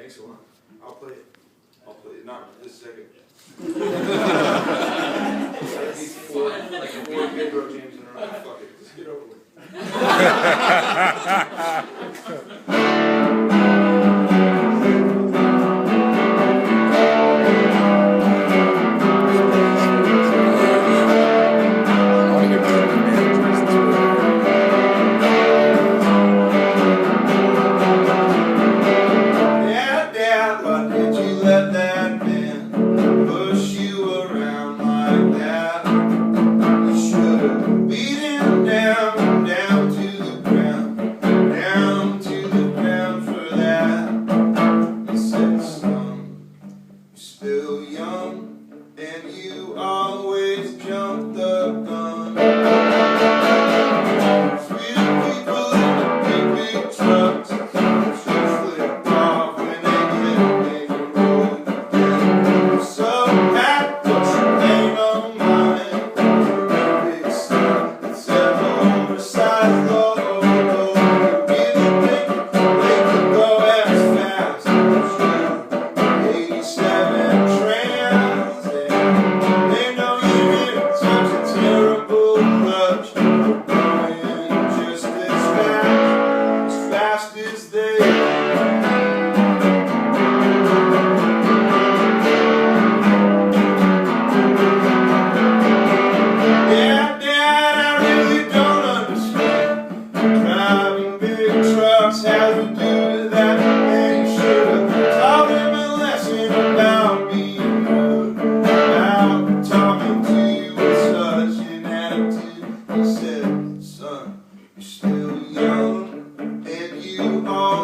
Thanks a lot. I'll play it. I'll play it. Not this second. These four mid-row jams in a row. Fuck it. Just get over with. Still young, and you always jump the gun. Sweet people in the big, big trucks, should flip off when they get the road. I'm so happy that you ain't on mine. Big stuff, it's an oversized load. You really think they could go as fast? 87 trams, and they know you're in such a terrible rush. They're going just as fast as they Yeah, Dad, I really don't understand. Driving big trucks has to do with that. And you should have taught him a lesson about being good, about talking to you with such an attitude. He said, son, you're still young, and you are